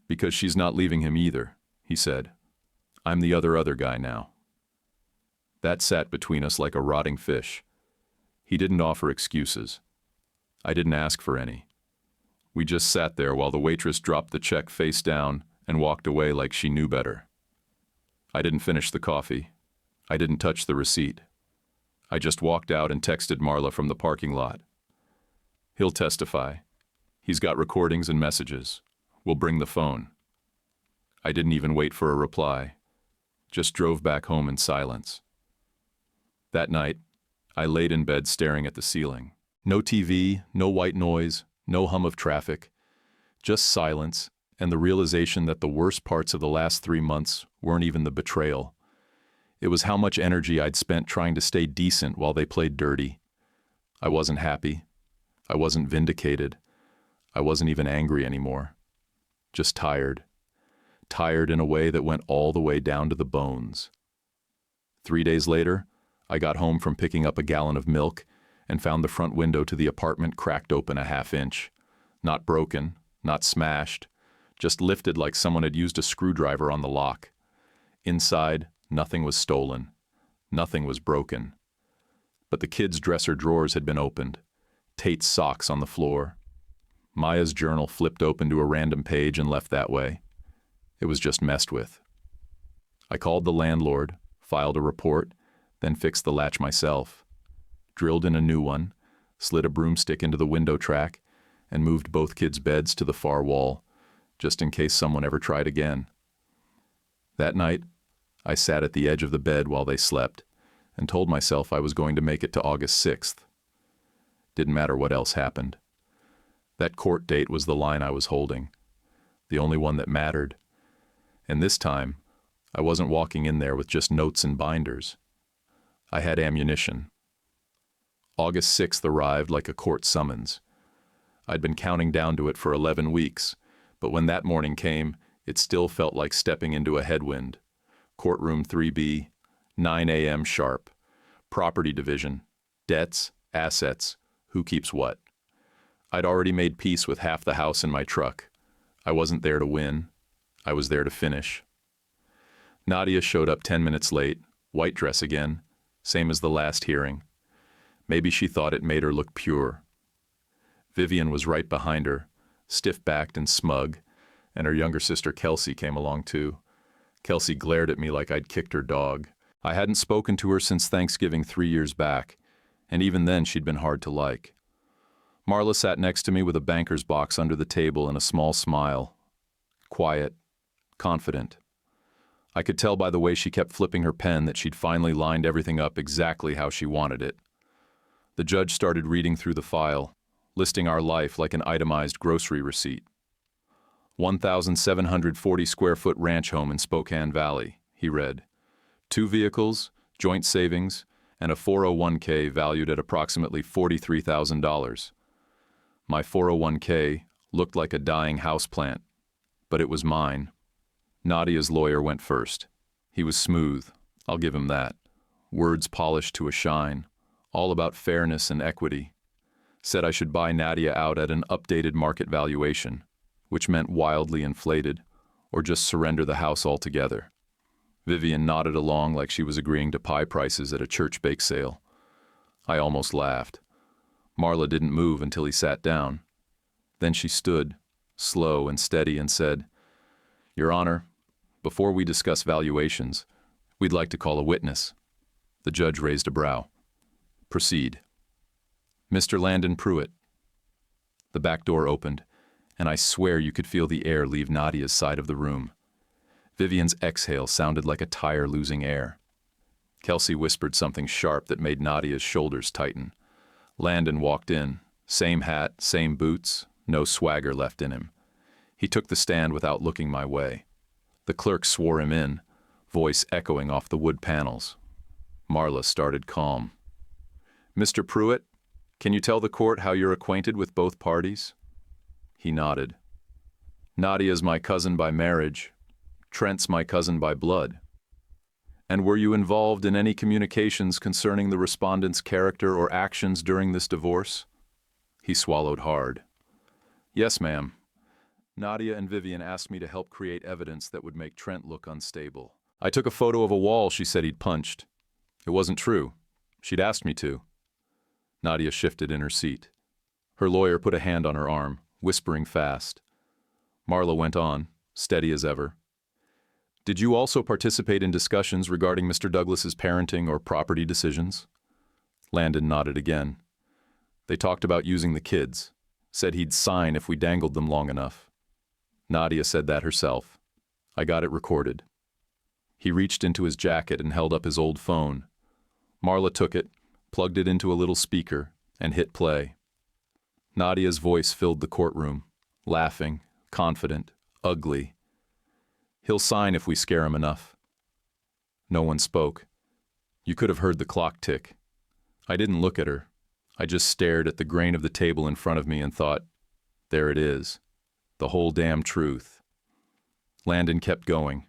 Because she's not leaving him either, he said. I'm the other guy now. That sat between us like a rotting fish. He didn't offer excuses. I didn't ask for any. We just sat there while the waitress dropped the check face down and walked away like she knew better. I didn't finish the coffee. I didn't touch the receipt. I just walked out and texted Marla from the parking lot. He'll testify. He's got recordings and messages. We'll bring the phone. I didn't even wait for a reply. Just drove back home in silence. That night, I laid in bed staring at the ceiling. No TV, no white noise, no hum of traffic. Just silence and the realization that the worst parts of the last 3 months weren't even the betrayal. It was how much energy I'd spent trying to stay decent while they played dirty. I wasn't happy. I wasn't vindicated. I wasn't even angry anymore. Just tired. Tired in a way that went all the way down to the bones. 3 days later, I got home from picking up a gallon of milk and found the front window to the apartment cracked open a half-inch. Not broken, not smashed, just lifted like someone had used a screwdriver on the lock. Inside, nothing was stolen. Nothing was broken. But the kids' dresser drawers had been opened. Tate's socks on the floor. Maya's journal flipped open to a random page and left that way. It was just messed with. I called the landlord, filed a report, then fixed the latch myself. Drilled in a new one, slid a broomstick into the window track, and moved both kids' beds to the far wall, just in case someone ever tried again. That night, I sat at the edge of the bed while they slept, and told myself I was going to make it to August 6th. Didn't matter what else happened. That court date was the line I was holding, the only one that mattered. And this time, I wasn't walking in there with just notes and binders. I had ammunition. August 6th arrived like a court summons. I'd been counting down to it for 11 weeks, but when that morning came, it still felt like stepping into a headwind. Courtroom 3B, 9 a.m. sharp. Property division, debts, assets, who keeps what. I'd already made peace with half the house in my truck. I wasn't there to win. I was there to finish. Nadia showed up 10 minutes late, white dress again, same as the last hearing. Maybe she thought it made her look pure. Vivian was right behind her, stiff-backed and smug, and her younger sister Kelsey came along too. Kelsey glared at me like I'd kicked her dog. I hadn't spoken to her since Thanksgiving 3 years back, and even then she'd been hard to like. Marla sat next to me with a banker's box under the table and a small smile. Quiet, confident. I could tell by the way she kept flipping her pen that she'd finally lined everything up exactly how she wanted it. The judge started reading through the file, listing our life like an itemized grocery receipt. 1,740 square foot ranch home in Spokane Valley, he read. 2 vehicles, joint savings, and a 401k valued at approximately $43,000. My 401k looked like a dying houseplant, but it was mine. Nadia's lawyer went first. He was smooth, I'll give him that. Words polished to a shine, all about fairness and equity. Said I should buy Nadia out at an updated market valuation, which meant wildly inflated, or just surrender the house altogether. Vivian nodded along like she was agreeing to pie prices at a church bake sale. I almost laughed. Marla didn't move until he sat down. Then she stood, slow and steady, and said, "Your Honor, before we discuss valuations, we'd like to call a witness." The judge raised a brow. "Proceed." "Mr. Landon Pruitt." The back door opened, and I swear you could feel the air leave Nadia's side of the room. Vivian's exhale sounded like a tire losing air. Kelsey whispered something sharp that made Nadia's shoulders tighten. Landon walked in, same hat, same boots, no swagger left in him. He took the stand without looking my way. The clerk swore him in, voice echoing off the wood panels. Marla started calm. "Mr. Pruitt, can you tell the court how you're acquainted with both parties?" He nodded. "Nadia's my cousin by marriage. Trent's my cousin by blood." "And were you involved in any communications concerning the respondent's character or actions during this divorce?" He swallowed hard. "Yes, ma'am. Nadia and Vivian asked me to help create evidence that would make Trent look unstable. I took a photo of a wall she said he'd punched. It wasn't true. She'd asked me to." Nadia shifted in her seat. Her lawyer put a hand on her arm, whispering fast. Marla went on, steady as ever. "Did you also participate in discussions regarding Mr. Douglas's parenting or property decisions?" Landon nodded again. "They talked about using the kids. Said he'd sign if we dangled them long enough." Nadia said that herself. I got it recorded. He reached into his jacket and held up his old phone. Marla took it, plugged it into a little speaker, and hit play. Nadia's voice filled the courtroom, laughing, confident, ugly. "He'll sign if we scare him enough." No one spoke. You could have heard the clock tick. I didn't look at her. I just stared at the grain of the table in front of me and thought, there it is. The whole damn truth. Landon kept going.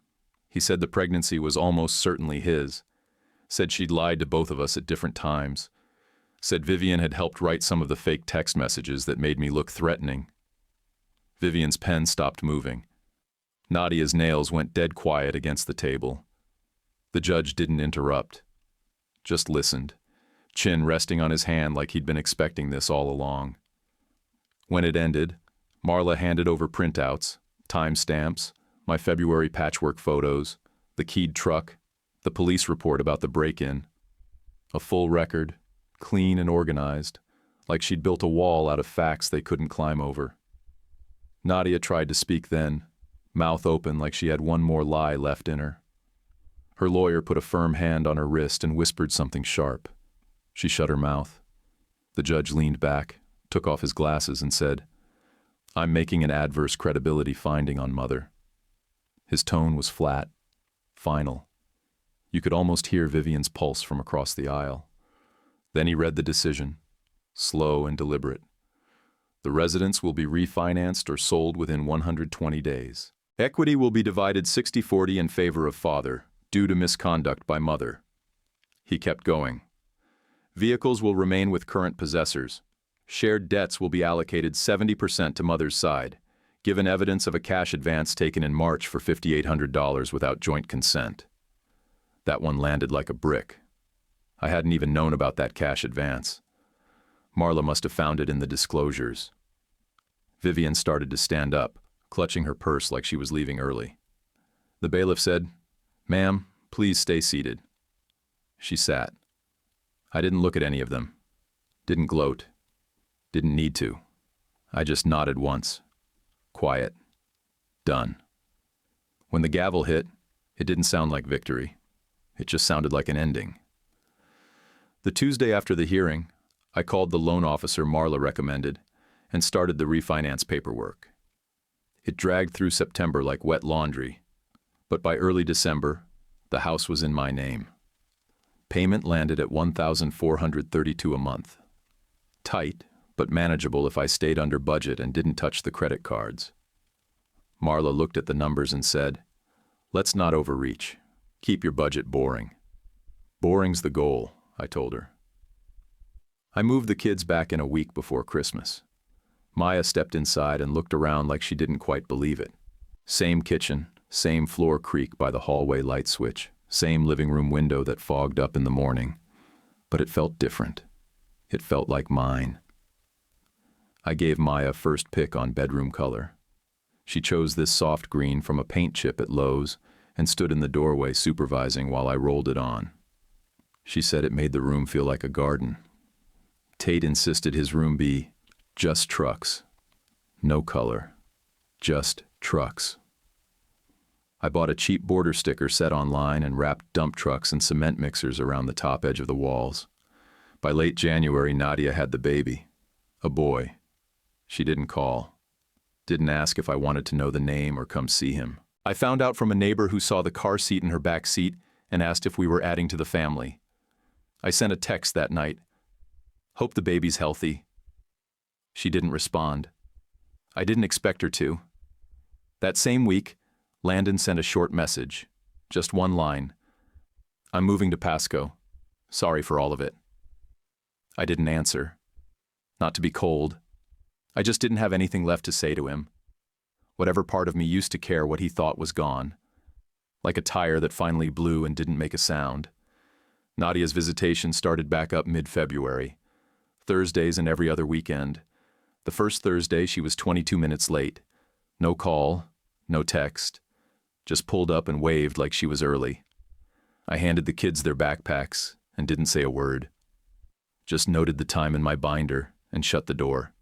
He said the pregnancy was almost certainly his. Said she'd lied to both of us at different times. Said Vivian had helped write some of the fake text messages that made me look threatening. Vivian's pen stopped moving. Nadia's nails went dead quiet against the table. The judge didn't interrupt. Just listened, chin resting on his hand like he'd been expecting this all along. When it ended, Marla handed over printouts, timestamps, my February patchwork photos, the keyed truck, the police report about the break-in. A full record, clean and organized, like she'd built a wall out of facts they couldn't climb over. Nadia tried to speak then, mouth open like she had one more lie left in her. Her lawyer put a firm hand on her wrist and whispered something sharp. She shut her mouth. The judge leaned back, took off his glasses, and said, "I'm making an adverse credibility finding on Mother." His tone was flat, final. You could almost hear Vivian's pulse from across the aisle. Then he read the decision, slow and deliberate. The residence will be refinanced or sold within 120 days. Equity will be divided 60-40 in favor of father, due to misconduct by mother. He kept going. Vehicles will remain with current possessors. Shared debts will be allocated 70% to mother's side, given evidence of a cash advance taken in March for $5,800 without joint consent. That one landed like a brick. I hadn't even known about that cash advance. Marla must have found it in the disclosures. Vivian started to stand up, clutching her purse like she was leaving early. The bailiff said, "Ma'am, please stay seated." She sat. I didn't look at any of them. Didn't gloat. Didn't need to. I just nodded once. Quiet. Done. When the gavel hit, It didn't sound like victory. It just sounded like an ending. The Tuesday after the hearing, I called the loan officer Marla recommended and started the refinance paperwork. It dragged through September like wet laundry, but by early December, the house was in my name. Payment landed at $1,432 a month. Tight, but manageable if I stayed under budget and didn't touch the credit cards. Marla looked at the numbers and said, "Let's not overreach. Keep your budget boring." "Boring's the goal," I told her. I moved the kids back in a week before Christmas. Maya stepped inside and looked around like she didn't quite believe it. Same kitchen, same floor creak by the hallway light switch, same living room window that fogged up in the morning. But it felt different. It felt like mine. I gave Maya first pick on bedroom color. She chose this soft green from a paint chip at Lowe's and stood in the doorway supervising while I rolled it on. She said it made the room feel like a garden. Tate insisted his room be just trucks. No color. Just trucks. I bought a cheap border sticker set online and wrapped dump trucks and cement mixers around the top edge of the walls. By late January, Nadia had the baby. A boy. She didn't call. Didn't ask if I wanted to know the name or come see him. I found out from a neighbor who saw the car seat in her back seat and asked if we were adding to the family. I sent a text that night. "Hope the baby's healthy." She didn't respond. I didn't expect her to. That same week, Landon sent a short message. Just one line. "I'm moving to Pasco. Sorry for all of it." I didn't answer. Not to be cold. I just didn't have anything left to say to him. Whatever part of me used to care what he thought was gone. Like a tire that finally blew and didn't make a sound. Nadia's visitation started back up mid-February. Thursdays and every other weekend. The first Thursday she was 22 minutes late. No call, no text. Just pulled up and waved like she was early. I handed the kids their backpacks and didn't say a word. Just noted the time in my binder and shut the door.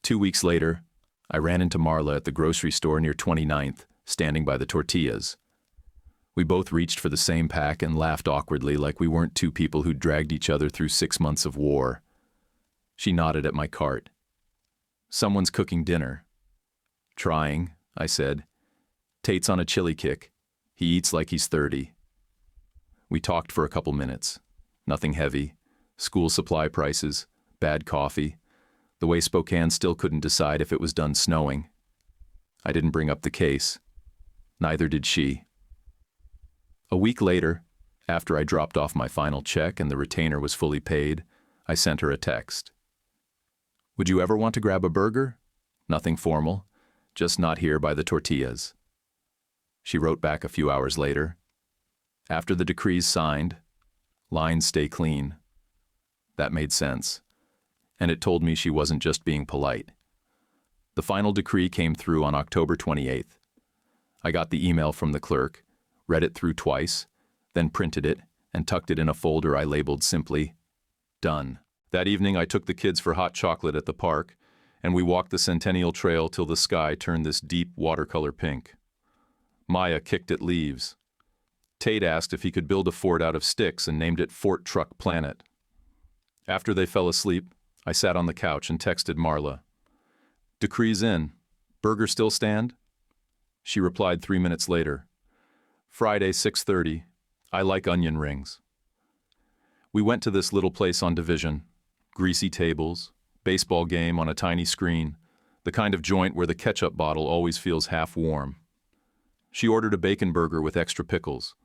2 weeks later, I ran into Marla at the grocery store near 29th, standing by the tortillas. We both reached for the same pack and laughed awkwardly like we weren't two people who'd dragged each other through 6 months of war. She nodded at my cart. "Someone's cooking dinner." "Trying," I said. "Tate's on a chili kick. He eats like he's 30. We talked for a couple minutes. Nothing heavy. School supply prices, bad coffee, the way Spokane still couldn't decide if it was done snowing. I didn't bring up the case. Neither did she. A week later, after I dropped off my final check and the retainer was fully paid, I sent her a text. "Would you ever want to grab a burger? Nothing formal, just not here by the tortillas." She wrote back a few hours later. "After the decree's signed, lines stay clean." That made sense, and it told me she wasn't just being polite. The final decree came through on October 28th. I got the email from the clerk, read it through twice, then printed it and tucked it in a folder I labeled simply, "Done." That evening I took the kids for hot chocolate at the park, and we walked the Centennial Trail till the sky turned this deep watercolor pink. Maya kicked at leaves. Tate asked if he could build a fort out of sticks and named it Fort Truck Planet. After they fell asleep, I sat on the couch and texted Marla. "Decree's in. Burger still stand?" She replied 3 minutes later. "Friday, 6:30. I like onion rings." We went to this little place on Division. Greasy tables, baseball game on a tiny screen, the kind of joint where the ketchup bottle always feels half warm. She ordered a bacon burger with extra pickles.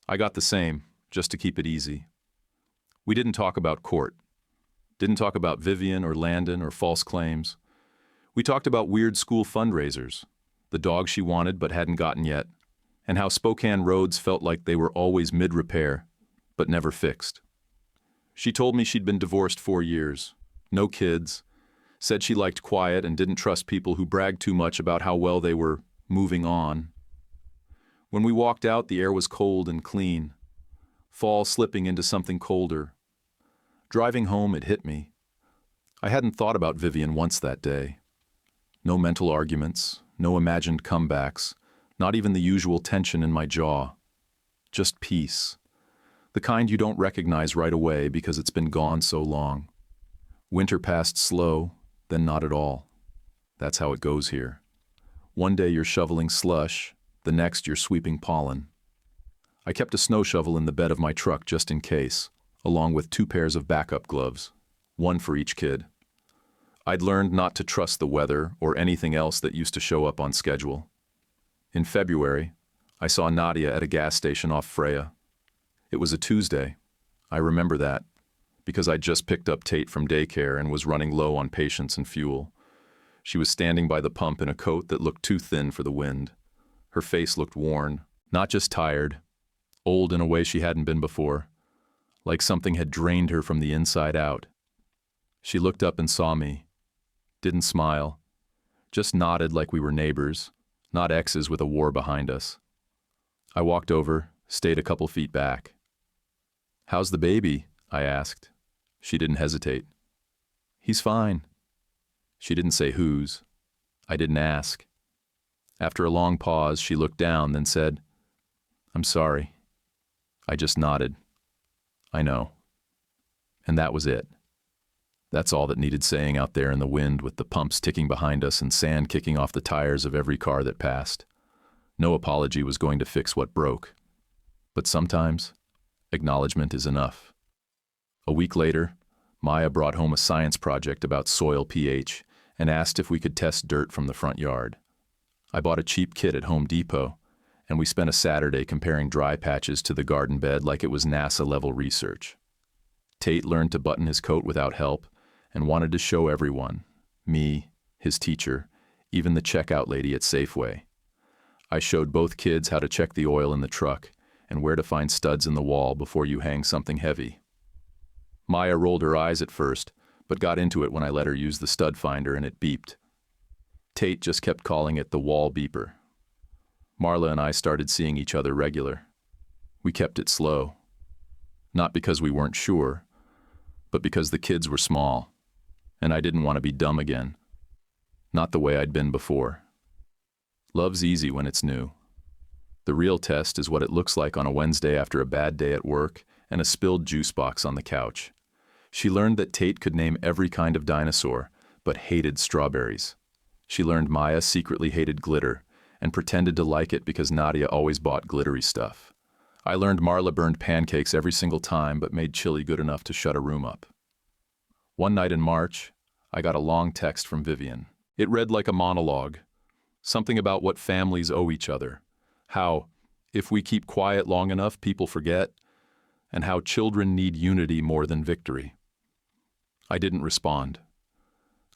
I got the same, just to keep it easy. We didn't talk about court. Didn't talk about Vivian or Landon or false claims. We talked about weird school fundraisers, the dog she wanted but hadn't gotten yet, and how Spokane roads felt like they were always mid-repair, but never fixed. She told me she'd been divorced 4 years, no kids, said she liked quiet and didn't trust people who bragged too much about how well they were moving on. When we walked out, the air was cold and clean, fall slipping into something colder. Driving home, it hit me. I hadn't thought about Vivian once that day. No mental arguments, no imagined comebacks, Not even the usual tension in my jaw. Just peace. The kind you don't recognize right away because it's been gone so long. Winter passed slow, then not at all. That's how it goes here. One day you're shoveling slush, the next you're sweeping pollen. I kept a snow shovel in the bed of my truck just in case, along with 2 pairs of backup gloves, one for each kid. I'd learned not to trust the weather or anything else that used to show up on schedule. In February, I saw Nadia at a gas station off Freya. It was a Tuesday. I remember that, because I'd just picked up Tate from daycare and was running low on patience and fuel. She was standing by the pump in a coat that looked too thin for the wind. Her face looked worn, not just tired, old in a way she hadn't been before, like something had drained her from the inside out. She looked up and saw me, didn't smile, just nodded like we were neighbors, not exes with a war behind us. I walked over, stayed a couple feet back. "How's the baby?" I asked. She didn't hesitate. "He's fine." She didn't say whose. I didn't ask. After a long pause, she looked down, then said, "I'm sorry." I just nodded. "I know." And that was it. That's all that needed saying out there in the wind with the pumps ticking behind us and sand kicking off the tires of every car that passed. No apology was going to fix what broke. But sometimes, acknowledgement is enough. A week later, Maya brought home a science project about soil pH and asked if we could test dirt from the front yard. I bought a cheap kit at Home Depot, and we spent a Saturday comparing dry patches to the garden bed like it was NASA-level research. Tate learned to button his coat without help and wanted to show everyone, me, his teacher, even the checkout lady at Safeway. I showed both kids how to check the oil in the truck and where to find studs in the wall before you hang something heavy. Maya rolled her eyes at first, but got into it when I let her use the stud finder and it beeped. Tate just kept calling it the wall beeper. Marla and I started seeing each other regular. We kept it slow. Not because we weren't sure, but because the kids were small, and I didn't want to be dumb again. Not the way I'd been before. Love's easy when it's new. The real test is what it looks like on a Wednesday after a bad day at work and a spilled juice box on the couch. She learned that Tate could name every kind of dinosaur, but hated strawberries. She learned Maya secretly hated glitter and pretended to like it because Nadia always bought glittery stuff. I learned Marla burned pancakes every single time but made chili good enough to shut a room up. One night in March, I got a long text from Vivian. It read like a monologue, something about what families owe each other, how, if we keep quiet long enough, people forget, and how children need unity more than victory. I didn't respond.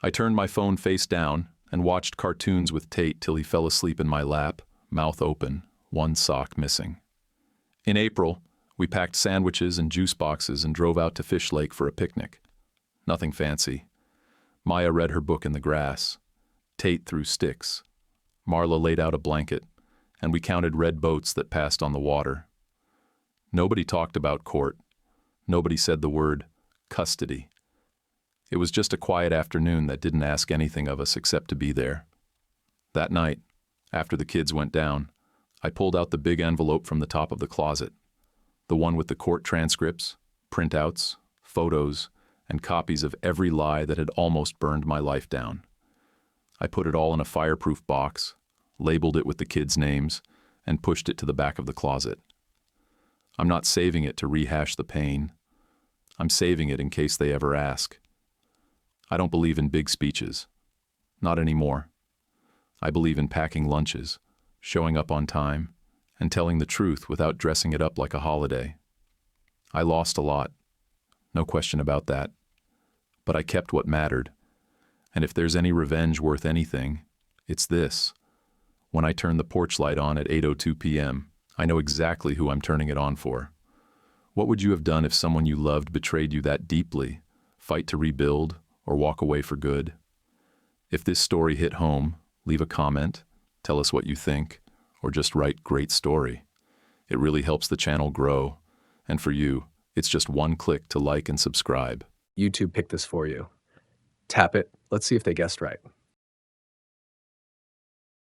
I turned my phone face down and watched cartoons with Tate till he fell asleep in my lap, mouth open, one sock missing. In April, we packed sandwiches and juice boxes and drove out to Fish Lake for a picnic. Nothing fancy. Maya read her book in the grass. Tate threw sticks. Marla laid out a blanket, and we counted red boats that passed on the water. Nobody talked about court. Nobody said the word custody. It was just a quiet afternoon that didn't ask anything of us except to be there. That night, after the kids went down, I pulled out the big envelope from the top of the closet, the one with the court transcripts, printouts, photos, and copies of every lie that had almost burned my life down. I put it all in a fireproof box, labeled it with the kids' names, and pushed it to the back of the closet. I'm not saving it to rehash the pain. I'm saving it in case they ever ask. I don't believe in big speeches. Not anymore. I believe in packing lunches, showing up on time, and telling the truth without dressing it up like a holiday. I lost a lot. No question about that. But I kept what mattered. And if there's any revenge worth anything, it's this. When I turn the porch light on at 8:02 p.m., I know exactly who I'm turning it on for. What would you have done if someone you loved betrayed you that deeply? Fight to rebuild, or walk away for good? If this story hit home, leave a comment, tell us what you think, or just write "great story." It really helps the channel grow. And for you, it's just one click to like and subscribe. YouTube picked this for you. Tap it. Let's see if they guessed right.